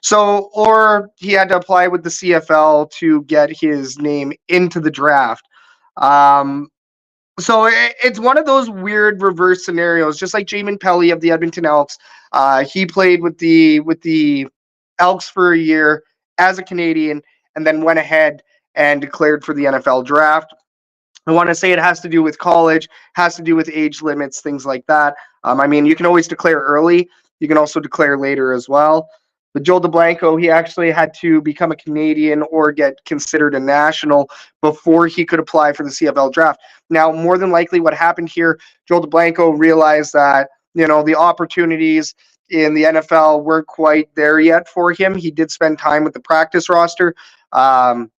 So, or he had to apply with the CFL to get his name into the draft. Um, so it's one of those weird reverse scenarios, just like Jamin Pelly of the Edmonton Elks. He played with the Elks for a year as a Canadian, and then went ahead and declared for the NFL draft. I want to say it has to do with college, has to do with age limits, things like that. I mean, you can always declare early. You can also declare later as well. But Joel DeBlanco, he actually had to become a Canadian or get considered a national before he could apply for the CFL draft. Now, more than likely, what happened here, Joel DeBlanco realized that the opportunities in the NFL weren't quite there yet for him. He did spend time with the practice roster. Doesn't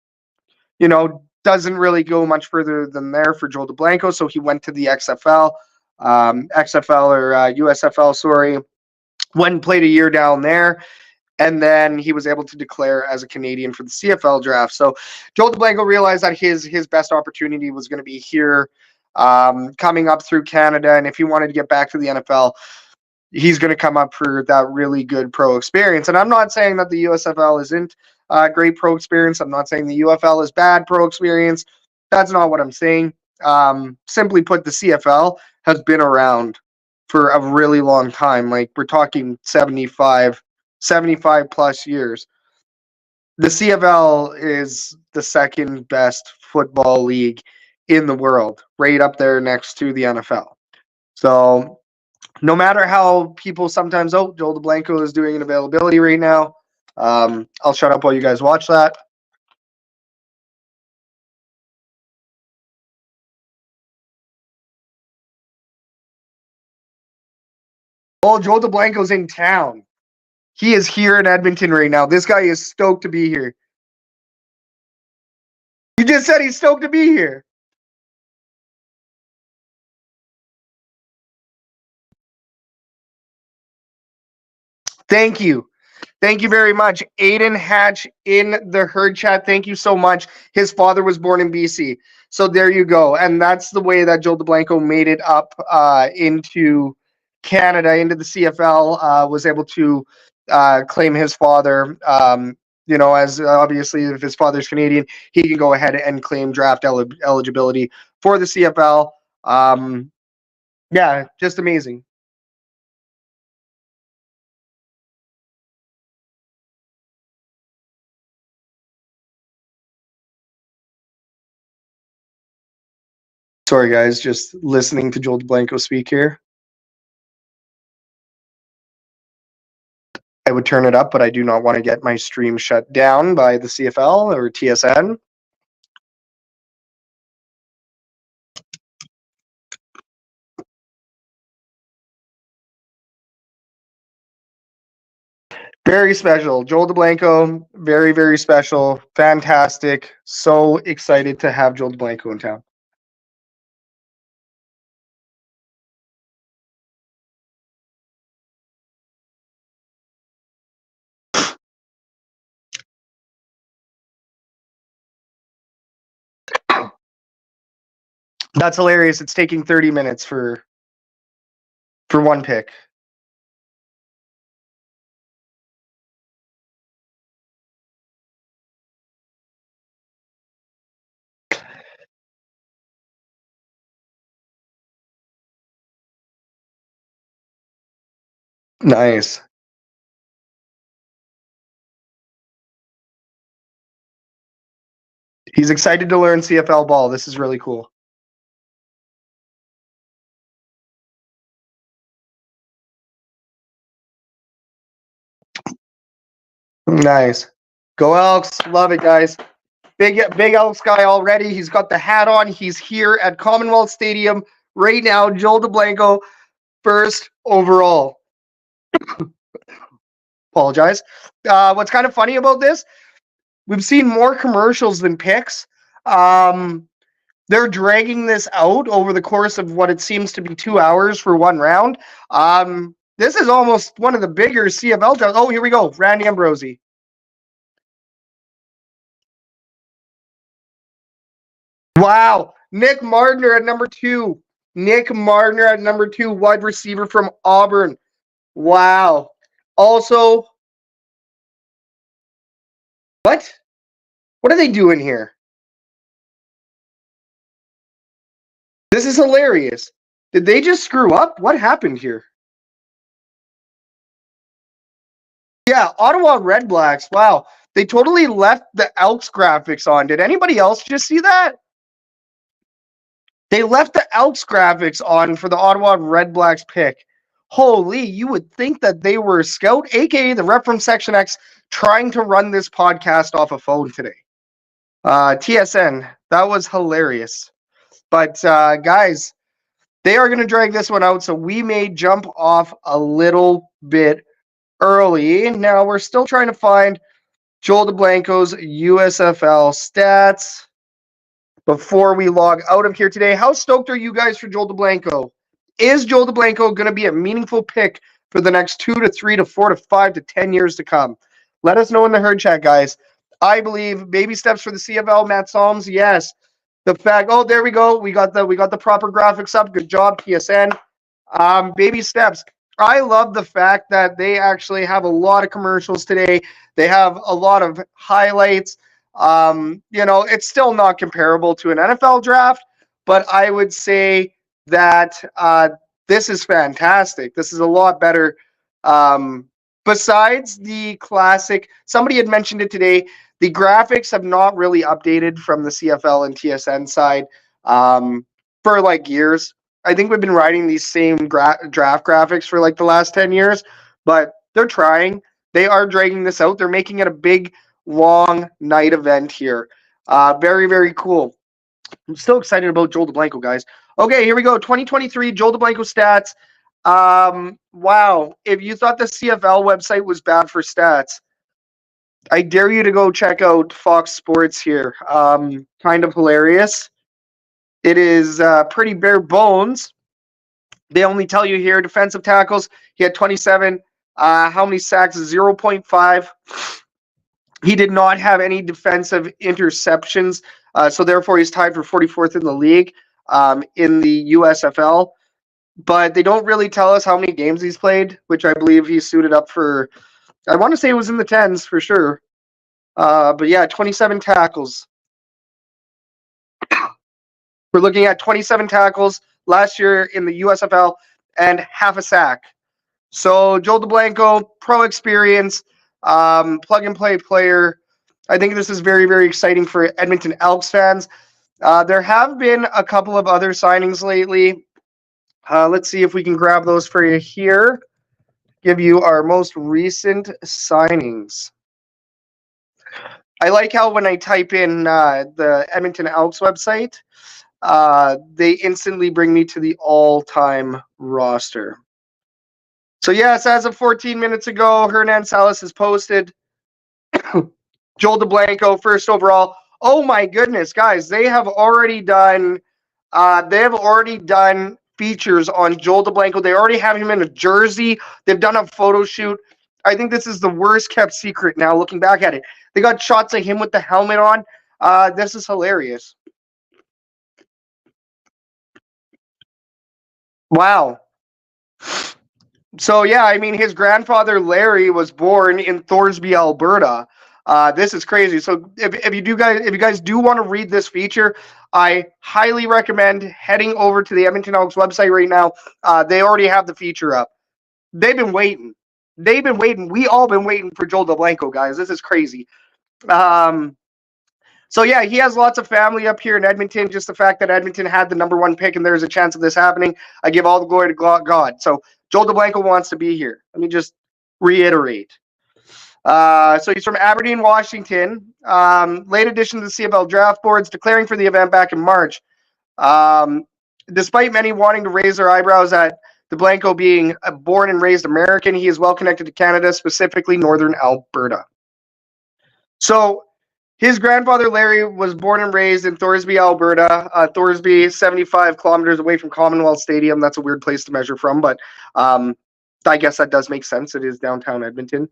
really go much further than there for Joel DeBlanco. So he went to the XFL, XFL or USFL, sorry. Went and played a year down there. And then he was able to declare as a Canadian for the CFL draft. So Joel DeBlanco realized that his best opportunity was going to be here, coming up through Canada. And if he wanted to get back to the NFL, he's going to come up for that really good pro experience. And I'm not saying that the USFL isn't great pro experience. I'm not saying the UFL is bad pro experience. That's not what I'm saying. Simply put, the CFL has been around for a really long time. Like, we're talking 75 plus years. The CFL is the second best football league in the world, right up there next to the NFL. So no matter how people sometimes, Joel DeBlanco is doing an availability right now. I'll shut up while you guys watch that. Oh, Joel DeBlanco's in town. He is here in Edmonton right now. This guy is stoked to be here. You just said he's stoked to be here. Thank you. Thank you very much. Aiden Hatch in the herd chat. Thank you so much. His father was born in BC. So there you go. And that's the way that Joel DeBlanco made it up into Canada, into the CFL, was able to claim his father. As obviously, if his father's Canadian, he can go ahead and claim draft eligibility for the CFL. Yeah, just amazing. Sorry, guys, just listening to Joel DeBlanco speak here. I would turn it up, but I do not want to get my stream shut down by the CFL or TSN. Very special. Joel DeBlanco, very, very special. Fantastic. So excited to have Joel DeBlanco in town. That's hilarious. It's taking 30 minutes for one pick. Nice. He's excited to learn CFL ball. This is really cool. Nice. Go Elks. Love it, guys. Big Elks guy already. He's got the hat on. He's here at Commonwealth Stadium right now. Joel DeBlanco, first overall. Apologize. What's kind of funny about this, we've seen more commercials than picks. They're dragging this out over the course of what it seems to be 2 hours for one round. This is almost one of the bigger CFL drafts. Oh, here we go. Randy Ambrosie. Wow. Nick Mardner at number 2. Nick Mardner at number 2, wide receiver from Auburn. Wow. Also, What? What are they doing here? This is hilarious. Did they just screw up? What happened here? Yeah, Ottawa Red Blacks. Wow. They totally left the Elks graphics on. Did anybody else just see that? They left the Elks graphics on for the Ottawa Red Blacks pick. Holy, you would think that they were Scout, aka the rep from Section X, trying to run this podcast off a phone today. TSN, that was hilarious. But guys, they are going to drag this one out, so we may jump off a little bit early. Now, we're still trying to find Joel DeBlanco's USFL stats before we log out of here today. How stoked are you guys for Joel DeBlanco? Is Joel DeBlanco going to be a meaningful pick for the next 2 to 3 to 4 to 5 to 10 years to come? Let us know in the herd chat, guys. I believe baby steps for the CFL. Matt Psalms, yes. The fact, oh, there we go. We got the proper graphics up. Good job, PSN. Baby steps. I love the fact that they actually have a lot of commercials today. They have a lot of highlights. It's still not comparable to an NFL draft, but I would say that this is fantastic. This is a lot better. Besides the classic, somebody had mentioned it today, the graphics have not really updated from the CFL and TSN side for like years. I think we've been writing these same draft graphics for like the last 10 years, but they're trying. They are dragging this out. They're making it a big, long night event here. Very, very cool. I'm still excited about Joel DeBlanco, guys. Okay, here we go. 2023 Joel DeBlanco stats. Wow. If you thought the CFL website was bad for stats, I dare you to go check out Fox Sports here. Kind of hilarious. It is pretty bare bones. They only tell you here defensive tackles. He had 27. How many sacks? 0.5. He did not have any defensive interceptions, so therefore he's tied for 44th in the league in the USFL. But they don't really tell us how many games he's played, which I believe he's suited up for. I want to say it was in the 10s for sure. But yeah, 27 tackles. We're looking at 27 tackles last year in the USFL and half a sack. So Joel DeBlanco, pro experience, plug and play player. I think this is very, very exciting for Edmonton Elks fans. There have been a couple of other signings lately. Let's see if we can grab those for you here. Give you our most recent signings. I like how when I type in the Edmonton Elks website, they instantly bring me to the all-time roster. So yes, as of 14 minutes ago, Hernan Salas has posted Joel DeBlanco first overall. Oh my goodness, guys, they have already done features on Joel DeBlanco. They already have him in a jersey. They've done a photo shoot. I think this is the worst kept secret now, looking back at it. They got shots of him with the helmet on. This is hilarious. Wow. So yeah, I mean, his grandfather Larry was born in Thorsby, Alberta. This is crazy. So if you guys do want to read this feature, I highly recommend heading over to the Edmonton Elks website right now. They already have the feature up. They've been waiting. We all been waiting for Joel DeBlanco, guys. This is crazy. So yeah, he has lots of family up here in Edmonton. Just the fact that Edmonton had the number 1 pick and there's a chance of this happening, I give all the glory to God. So Joel DeBlanco wants to be here. Let me just reiterate. So he's from Aberdeen, Washington. Late addition to the CFL Draft boards, declaring for the event back in March. Despite many wanting to raise their eyebrows at DeBlanco being a born and raised American, he is well connected to Canada, specifically Northern Alberta. So his grandfather, Larry, was born and raised in Thorsby, Alberta. Thorsby, 75 kilometers away from Commonwealth Stadium. That's a weird place to measure from, but I guess that does make sense. It is downtown Edmonton.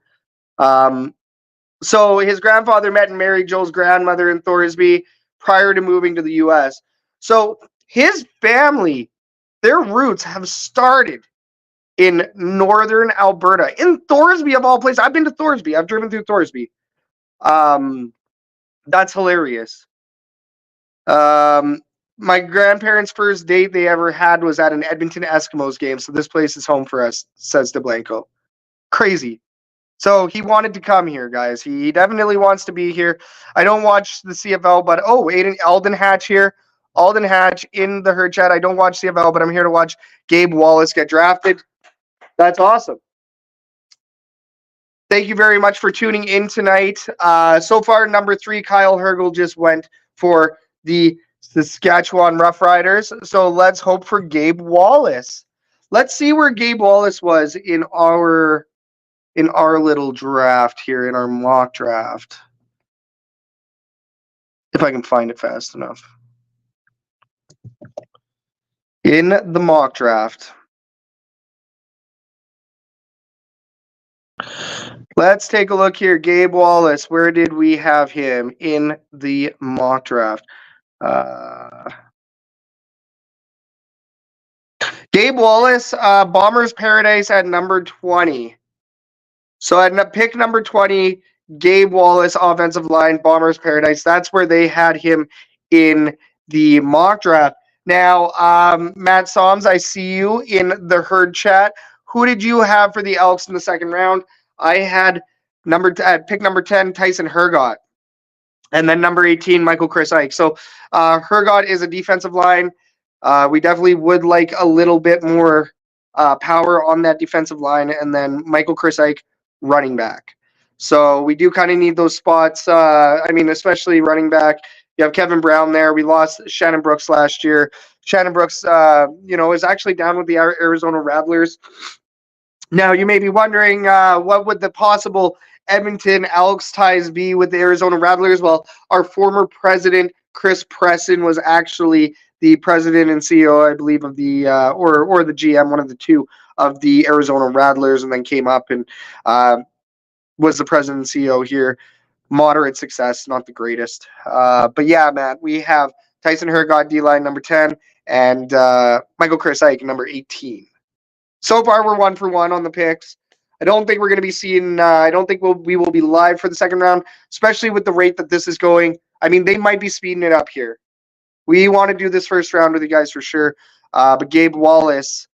So his grandfather met and married Joel's grandmother in Thorsby prior to moving to the U.S. So his family, their roots have started in Northern Alberta, in Thorsby of all places. I've been to Thorsby. I've driven through Thorsby. That's hilarious. My grandparents' first date they ever had was at an Edmonton Eskimos game, so this place is home for us, says DeBlanco. Crazy. So he wanted to come here, guys. He definitely wants to be here. I don't watch the CFL, but Alden Hatch here. Alden Hatch in the herd chat. I don't watch CFL, but I'm here to watch Gabe Wallace get drafted. That's awesome. Thank you very much for tuning in tonight. So far, number 3, Kyle Hergel just went for the Saskatchewan Roughriders. So let's hope for Gabe Wallace. Let's see where Gabe Wallace was in our little draft here, in our mock draft. If I can find it fast enough. In the mock draft. Let's take a look here. Gabe Wallace, where did we have him in the mock draft? Gabe Wallace, Bombers Paradise at number 20. So at pick number 20, Gabe Wallace, offensive line, Bombers Paradise. That's where they had him in the mock draft. Now, Matt Soms, I see you in the herd chat. Who did you have for the Elks in the second round? I had pick number 10, Tyson Hergott. And then number 18, Michael Chris Ike. So Hergott is a defensive line. We definitely would like a little bit more power on that defensive line. And then Michael Chris Ike, running back. So we do kind of need those spots. Especially running back. You have Kevin Brown there. We lost Shannon Brooks last year. Shannon Brooks, is actually down with the Arizona Rattlers. Now, you may be wondering, what would the possible Edmonton Elks ties be with the Arizona Rattlers? Well, our former president, Chris Presson, was actually the president and CEO, I believe, of the or the GM, one of the two, of the Arizona Rattlers, and then came up and was the president and CEO here. Moderate success, not the greatest. But yeah, Matt, we have Tyson Hergott, D-line, number 10, and Michael Chris Ike, number 18. So far, we're 1 for 1 on the picks. I don't think we're going to be seeing. I don't think we will be live for the second round, especially with the rate that this is going. I mean, they might be speeding it up here. We want to do this first round with you guys for sure. But Gabe Wallace,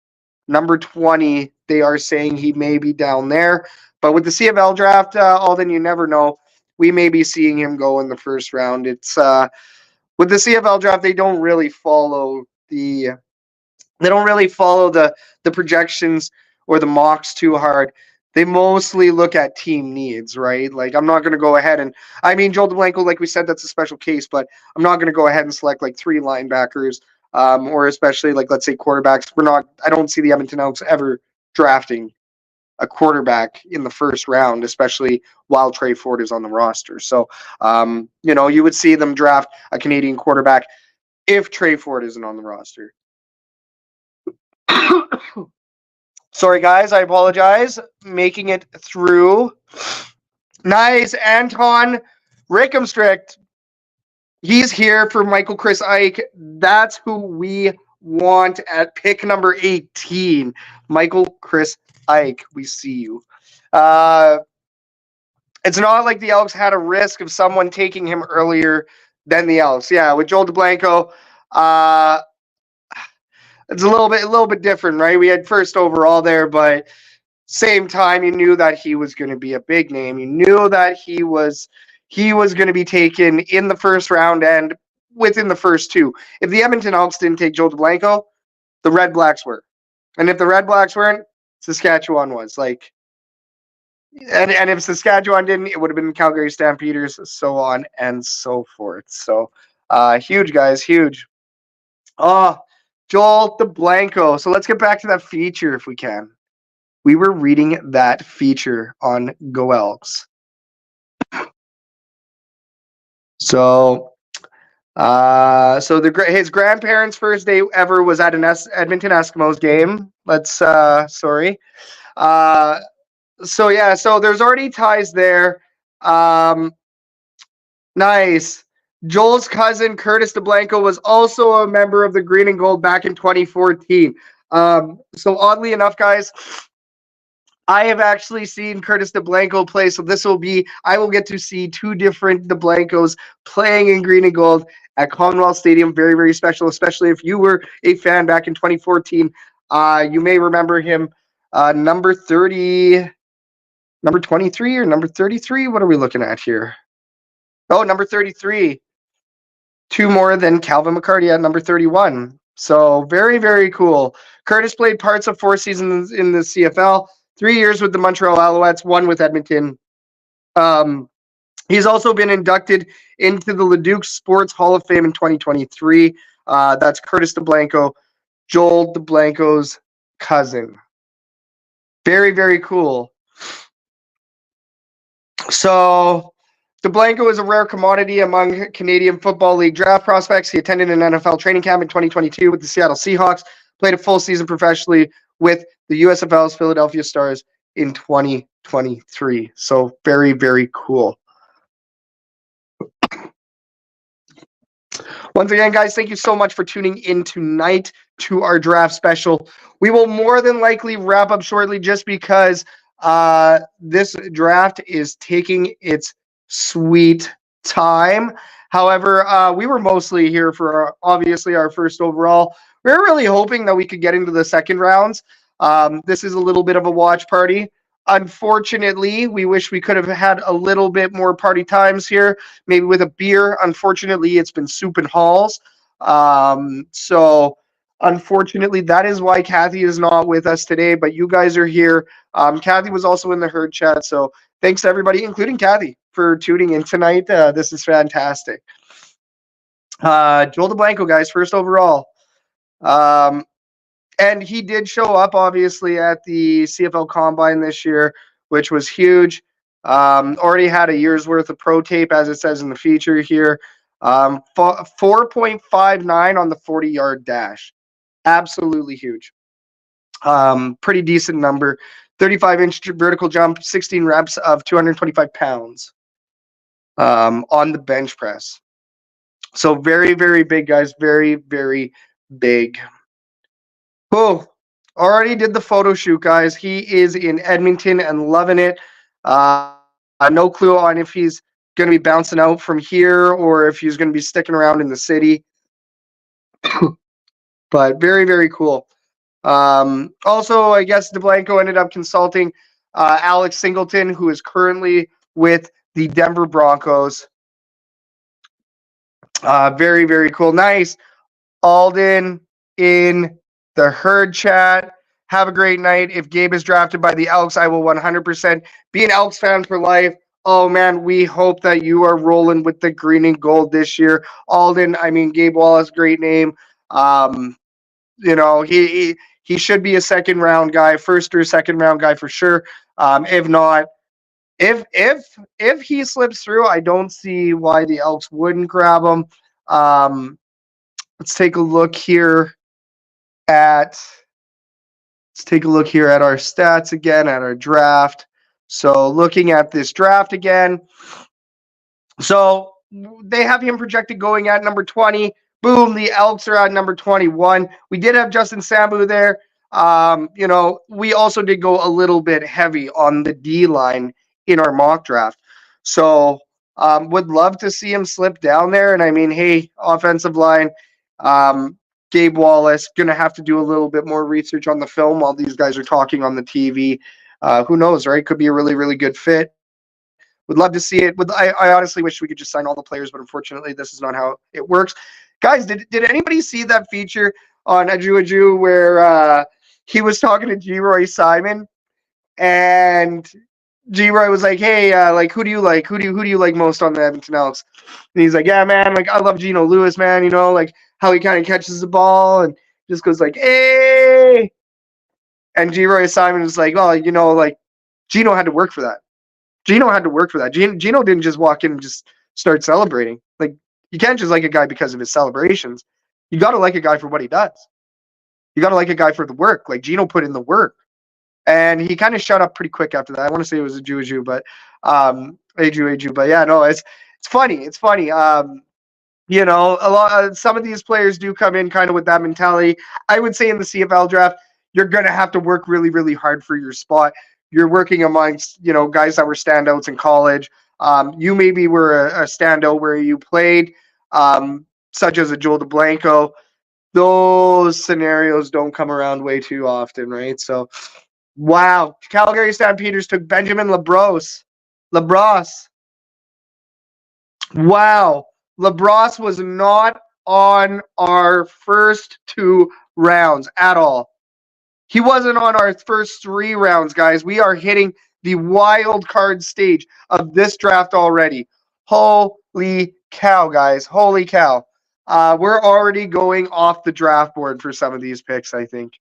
number 20, they are saying he may be down there. But with the CFL draft, Alden, you never know. We may be seeing him go in the first round. It's with the CFL draft, they don't really follow the projections or the mocks too hard. They mostly look at team needs, right? Like, I'm not going to go ahead and, Joel DeBlanco, like we said, that's a special case, but I'm not going to go ahead and select like 3 linebackers, or especially like, let's say, quarterbacks. I don't see the Edmonton Elks ever drafting a quarterback in the first round, especially while Trey Ford is on the roster. So, you would see them draft a Canadian quarterback if Trey Ford isn't on the roster. Sorry, guys. I apologize. Making it through. Nice. Anton Rickenstrict. He's here for Michael Chris Ike. That's who we want at pick number 18. Michael Chris Ike. We see you. It's not like the Elks had a risk of someone taking him earlier than the Elks. Yeah, with Joel DeBlanco, it's a little bit different, right? We had first overall there, but same time, you knew that he was going to be a big name. You knew that he was going to be taken in the first round and within the first 2. If the Edmonton Elks didn't take Joel DeBlanco, the Red Blacks were. And if the Red Blacks weren't, Saskatchewan was. Like, and if Saskatchewan didn't, it would have been Calgary Stampeders, so on and so forth. So, huge, guys, huge. Joel DeBlanco. So let's get back to that feature if we can. We were reading that feature on Go Elks. So, his grandparents' first day ever was at an Edmonton Eskimos game. So there's already ties there. Nice. Joel's cousin, Curtis DeBlanco, was also a member of the Green and Gold back in 2014. So oddly enough, guys, I have actually seen Curtis DeBlanco play, so I will get to see two different DeBlancos playing in green and gold at Commonwealth Stadium. Very, very special, especially if you were a fan back in 2014. You may remember him, number 30, number 23 or number 33. What are we looking at here? Oh, number 33. Two more than Calvin McCarty at number 31. So very, very cool. Curtis played parts of 4 seasons in the CFL, 3 years with the Montreal Alouettes, one with Edmonton. He's also been inducted into the Leduc Sports Hall of Fame in 2023. That's Curtis DeBlanco, Joel DeBlanco's cousin. Very, very cool. So DeBlanco is a rare commodity among Canadian Football League draft prospects. He attended an NFL training camp in 2022 with the Seattle Seahawks, played a full season professionally with the USFL's Philadelphia Stars in 2023. So very, very cool. Once again, guys, thank you so much for tuning in tonight to our draft special. We will more than likely wrap up shortly just because this draft is taking its sweet time. However, we were mostly here for obviously our first overall. We were really hoping that we could get into the second rounds. This is a little bit of a watch party. Unfortunately, we wish we could have had a little bit more party times here, maybe with a beer. Unfortunately, it's been soup and halls. So unfortunately, that is why Kathy is not with us today, but you guys are here. Kathy was also in the herd chat. So thanks to everybody, including Kathy, for tuning in tonight. This is fantastic. Joel DeBlanco, guys, first overall. And he did show up, obviously, at the CFL Combine this year, which was huge. Already had a year's worth of pro tape, as it says in the feature here. 4.59 on the 40-yard dash. Absolutely huge. Pretty decent number. 35-inch vertical jump, 16 reps of 225 pounds on the bench press. So very, very big, guys. Very, very big. Oh, already did the photo shoot, guys. He is in Edmonton and loving it. No clue on if he's going to be bouncing out from here or if he's going to be sticking around in the city. But very, very cool. Also, I guess DeBlanco ended up consulting Alex Singleton, who is currently with the Denver Broncos. Very, very cool. Nice. Alden in the herd chat. Have a great night. If Gabe is drafted by the Elks, I will 100% be an Elks fan for life. Oh, man, we hope that you are rolling with the green and gold this year. Alden, I mean, Gabe Wallace, great name. You know, he should be a second round guy, first or second round guy for sure. If not, if he slips through, I don't see why the Elks wouldn't grab him. Let's take a look here at our stats again, at our draft. So looking at this draft again. So they have him projected going at number 20. Boom, the Elks are at number 21. We did have Justin Sambu there. You know, we also did go a little bit heavy on the D line in our mock draft. So would love to see him slip down there. And I mean, hey, offensive line, Gabe Wallace, going to have to do a little bit more research on the film while these guys are talking on the TV. Who knows, right? Could be a really, really good fit. Would love to see it. I honestly wish we could just sign all the players, but unfortunately, this is not how it works. Guys, did anybody see that feature on Aju where he was talking to G-Roy Simon, and G-Roy was like, "Hey, like, who do you like? Who do you like most on the Edmonton Elks?" And he's like, "Yeah, man, like, I love Geno Lewis, man. You know, like how he kind of catches the ball and just goes like, hey." And G-Roy Simon was like, "Well, you know, like Geno had to work for that. Geno had to work for that. Geno didn't just walk in and just start celebrating. Like, you can't just like a guy because of his celebrations. You got to like a guy for what he does. You got to like a guy for the work. Like, Geno put in the work." And he kind of shut up pretty quick after that. I want to say it was a Aju, but Aju. But yeah, no, it's funny. It's funny. You know, some of these players do come in kind of with that mentality. I would say in the CFL draft, you're going to have to work really, really hard for your spot. you're working amongst, guys that were standouts in college. You maybe were a standout where you played, such as a Joel DeBlanco. Those scenarios don't come around way too often, right? So, wow. Calgary Stampeders took Benjamin LaBrosse. LaBrosse. Wow. LaBrosse was not on our first 2 rounds at all. He wasn't on our first 3 rounds, guys. We are hitting the wild card stage of this draft already. Holy cow, guys. Holy cow. We're already going off the draft board for some of these picks, I think.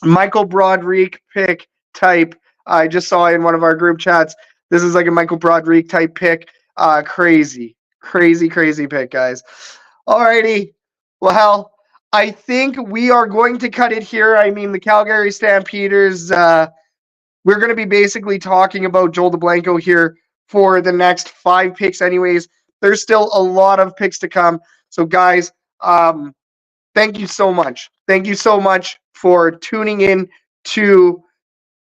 Michael Broderick pick type. I just saw in one of our group chats. This is like a Michael Broderick type pick. Crazy pick, guys. Alrighty. Well, I think we are going to cut it here. I mean, the Calgary Stampeders, we're going to be basically talking about Joel DeBlanco here for the next 5 picks anyways. There's still a lot of picks to come. So, guys, thank you so much. Thank you so much for tuning in to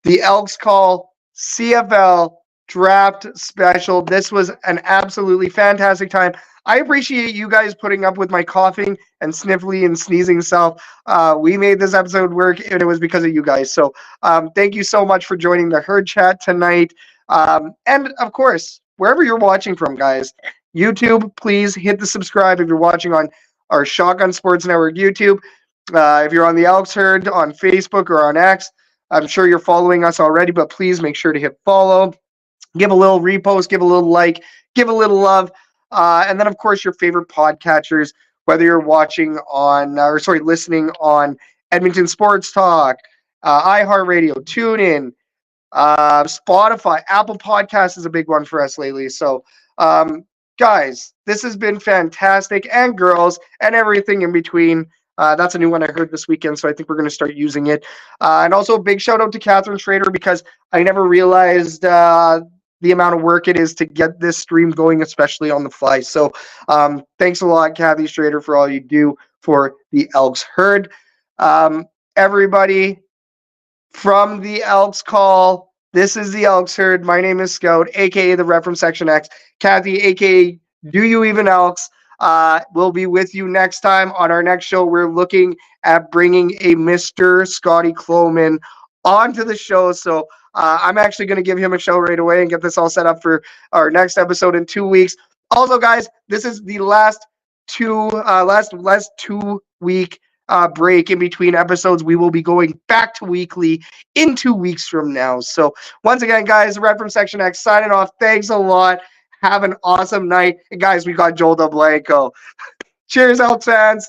the Elks Call CFL Draft Special. This was an absolutely fantastic time. I appreciate you guys putting up with my coughing and sniffly and sneezing self. We made this episode work, and it was because of you guys. So thank you so much for joining the Herd Chat tonight. And, of course, wherever you're watching from, guys, YouTube, please hit the subscribe if you're watching on our Shotgun Sports Network YouTube. If you're on the Elks Herd on Facebook or on X, I'm sure you're following us already, but please make sure to hit follow. Give a little repost, give a little like, give a little love. And then, of course, your favorite podcatchers, whether you're watching on, listening on Edmonton Sports Talk, iHeartRadio, TuneIn, Spotify, Apple Podcasts is a big one for us lately. So, guys, this has been fantastic, and girls, and everything in between. That's a new one I heard this weekend, so I think we're going to start using it. And also a big shout out to Catherine Schrader, because I never realized the amount of work it is to get this stream going, especially on the fly. So thanks a lot, Kathy Schrader, for all you do for the Elks Herd. Everybody from the Elks Call, this is the Elks Herd. My name is Scout, a.k.a. the rep from Section X. Kathy, a.k.a. Do You Even Elks? We'll be with you next time. On our next show, we're looking at bringing a Mr. Scotty Cloman onto the show. So I'm actually going to give him a show right away and get this all set up for our next episode in 2 weeks. Also, guys, this is the last 2-week break in between episodes. We will be going back to weekly in 2 weeks from now. So once again, guys, Red from Section X signing off. Thanks a lot. Have an awesome night. And guys, we got Joel DeBlanco. Cheers, Elks fans.